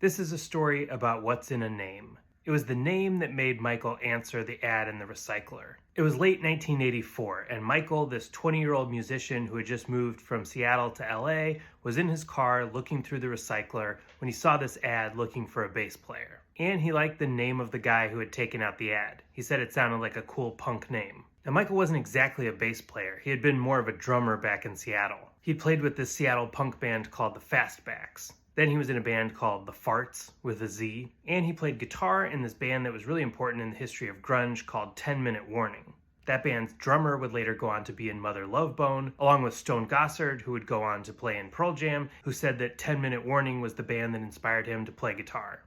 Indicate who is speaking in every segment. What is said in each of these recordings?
Speaker 1: This is a story about what's in a name. It was the name that made Michael answer the ad in the recycler. It was late 1984, and Michael, this 20-year-old musician who had just moved from Seattle to LA, was in his car looking through the recycler when he saw this ad looking for a bass player. And he liked the name of the guy who had taken out the ad. He said it sounded like a cool punk name. Now, Michael wasn't exactly a bass player. He had been more of a drummer back in Seattle. He played with this Seattle punk band called the Fastbacks. Then he was in a band called The Farts, with a Z, and he played guitar in this band that was really important in the history of grunge called 10 Minute Warning. That band's drummer would later go on to be in Mother Love Bone, along with Stone Gossard, who would go on to play in Pearl Jam, who said that 10 Minute Warning was the band that inspired him to play guitar.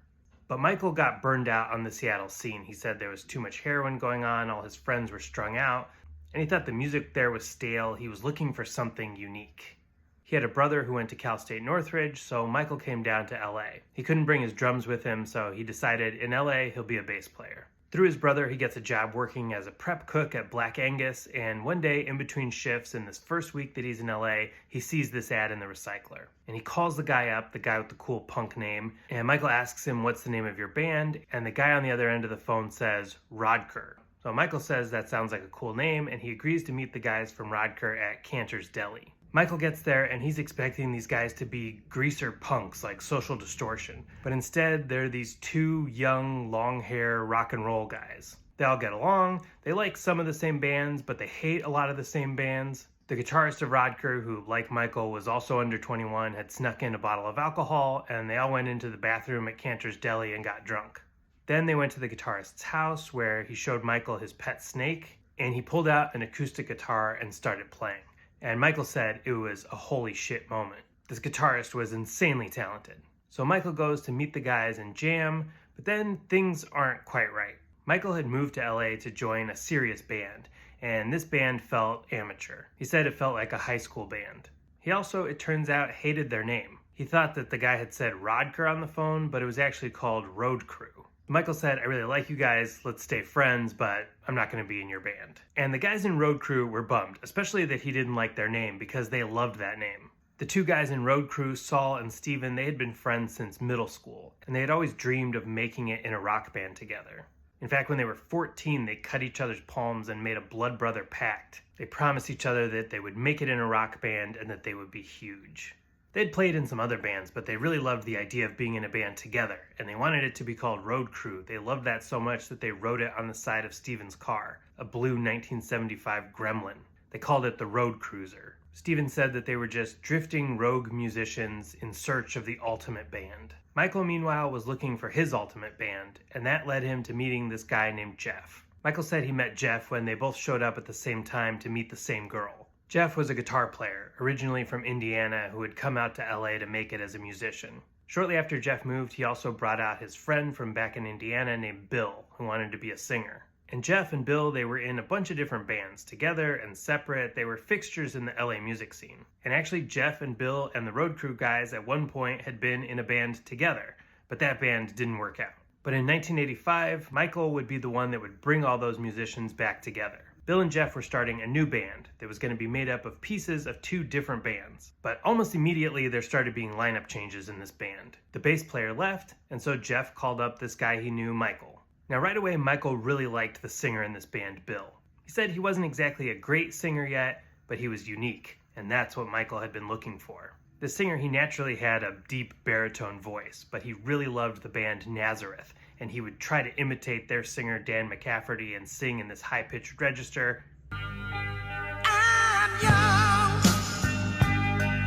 Speaker 1: But Michael got burned out on the Seattle scene. He said there was too much heroin going on, all his friends were strung out, and he thought the music there was stale. He was looking for something unique. He had a brother who went to Cal State Northridge, so Michael came down to LA. He couldn't bring his drums with him, so he decided in LA he'll be a bass player. Through his brother, he gets a job working as a prep cook at Black Angus, and one day in between shifts in this first week that he's in LA, he sees this ad in the recycler. And he calls the guy up, the guy with the cool punk name, and Michael asks him, "What's the name of your band?" And the guy on the other end of the phone says, "Rodker." So Michael says that sounds like a cool name, and he agrees to meet the guys from Rodker at Cantor's Deli. Michael gets there and he's expecting these guys to be greaser punks like Social Distortion, but instead they're these two young, long hair rock and roll guys. They all get along, they like some of the same bands, but they hate a lot of the same bands. The guitarist of Rodker, who like Michael was also under 21, had snuck in a bottle of alcohol, and they all went into the bathroom at Cantor's Deli and got drunk. Then they went to the guitarist's house where he showed Michael his pet snake, and he pulled out an acoustic guitar and started playing. And Michael said it was a holy shit moment. This guitarist was insanely talented. So Michael goes to meet the guys and jam, but then things aren't quite right. Michael had moved to LA to join a serious band, and this band felt amateur. He said it felt like a high school band. He also, it turns out, hated their name. He thought that the guy had said Rodker on the phone, but it was actually called Road Crew. Michael said, "I really like you guys, let's stay friends, but I'm not going to be in your band." And the guys in Road Crew were bummed, especially that he didn't like their name because they loved that name. The two guys in Road Crew, Saul and Steven, they had been friends since middle school, and they had always dreamed of making it in a rock band together. In fact, when they were 14, they cut each other's palms and made a blood brother pact. They promised each other that they would make it in a rock band and that they would be huge. They'd played in some other bands, but they really loved the idea of being in a band together, and they wanted it to be called Road Crew. They loved that so much that they wrote it on the side of Steven's car, a blue 1975 Gremlin. They called it the Road Cruiser. Steven said that they were just drifting rogue musicians in search of the ultimate band. Michael, meanwhile, was looking for his ultimate band, and that led him to meeting this guy named Jeff. Michael said he met Jeff when they both showed up at the same time to meet the same girl. Jeff was a guitar player, originally from Indiana, who had come out to LA to make it as a musician. Shortly after Jeff moved, he also brought out his friend from back in Indiana named Bill, who wanted to be a singer. And Jeff and Bill, they were in a bunch of different bands, together and separate. They were fixtures in the LA music scene. And actually, Jeff and Bill and the Road Crew guys at one point had been in a band together, but that band didn't work out. But in 1985, Michael would be the one that would bring all those musicians back together. Bill and Jeff were starting a new band that was going to be made up of pieces of two different bands. But almost immediately there started being lineup changes in this band. The bass player left, and so Jeff called up this guy he knew, Michael. Now right away, Michael really liked the singer in this band, Bill. He said he wasn't exactly a great singer yet, but he was unique, and that's what Michael had been looking for. The singer, he naturally had a deep baritone voice, but he really loved the band Nazareth, and he would try to imitate their singer Dan McCafferty and sing in this high-pitched register. I'm young,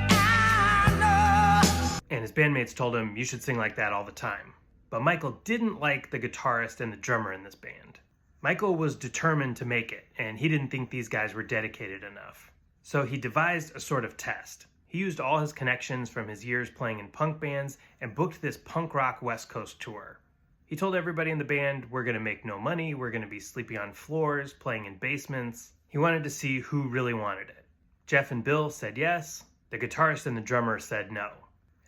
Speaker 1: I know. And his bandmates told him, "You should sing like that all the time." But Michael didn't like the guitarist and the drummer in this band. Michael was determined to make it, and he didn't think these guys were dedicated enough. So he devised a sort of test. He used all his connections from his years playing in punk bands and booked this punk rock West Coast tour. He told everybody in the band, "We're going to make no money, we're going to be sleeping on floors, playing in basements." He wanted to see who really wanted it. Jeff and Bill said yes, the guitarist and the drummer said no.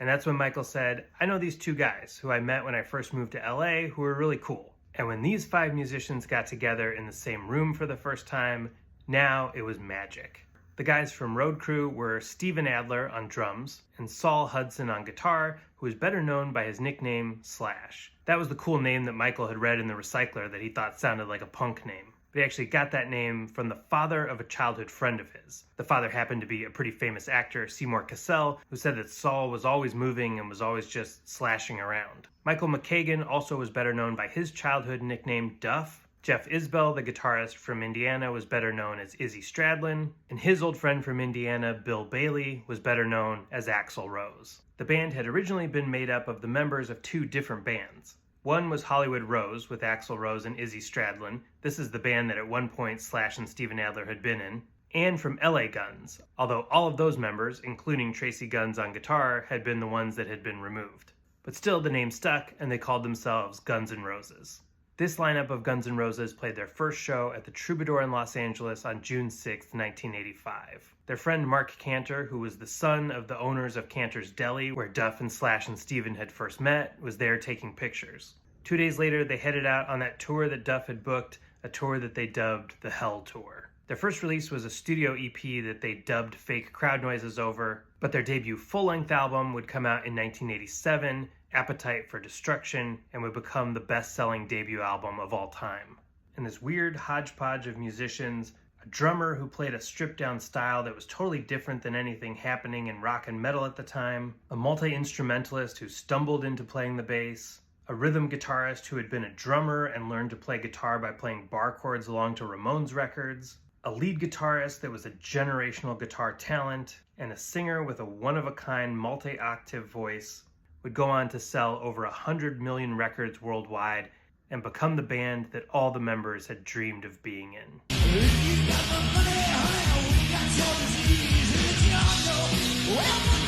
Speaker 1: And that's when Michael said, "I know these two guys who I met when I first moved to LA who are really cool." And when these 5 musicians got together in the same room for the first time, now it was magic. The guys from Road Crew were Steven Adler on drums and Saul Hudson on guitar, who was better known by his nickname Slash. That was the cool name that Michael had read in The Recycler that he thought sounded like a punk name. But he actually got that name from the father of a childhood friend of his. The father happened to be a pretty famous actor, Seymour Cassell, who said that Saul was always moving and was always just slashing around. Michael McKagan also was better known by his childhood nickname Duff. Jeff Isbell, the guitarist from Indiana, was better known as Izzy Stradlin, and his old friend from Indiana, Bill Bailey, was better known as Axl Rose. The band had originally been made up of the members of two different bands. One was Hollywood Rose with Axl Rose and Izzy Stradlin. This is the band that at one point Slash and Steven Adler had been in. And from LA Guns, although all of those members, including Tracy Guns on guitar, had been the ones that had been removed. But still, the name stuck, and they called themselves Guns N' Roses. This lineup of Guns N' Roses played their first show at the Troubadour in Los Angeles on June 6, 1985. Their friend Mark Cantor, who was the son of the owners of Cantor's Deli, where Duff and Slash and Steven had first met, was there taking pictures. 2 days later, they headed out on that tour that Duff had booked, a tour that they dubbed the Hell Tour. Their first release was a studio EP that they dubbed Fake Crowd Noises over, but their debut full-length album would come out in 1987, Appetite for Destruction, and would become the best-selling debut album of all time. And this weird hodgepodge of musicians, a drummer who played a stripped-down style that was totally different than anything happening in rock and metal at the time, a multi-instrumentalist who stumbled into playing the bass, a rhythm guitarist who had been a drummer and learned to play guitar by playing bar chords along to Ramones records, a lead guitarist that was a generational guitar talent, and a singer with a one-of-a-kind multi-octave voice would go on to sell over 100 million records worldwide and become the band that all the members had dreamed of being in.
Speaker 2: If you got the money, honey, we got your disease. If it's young, well,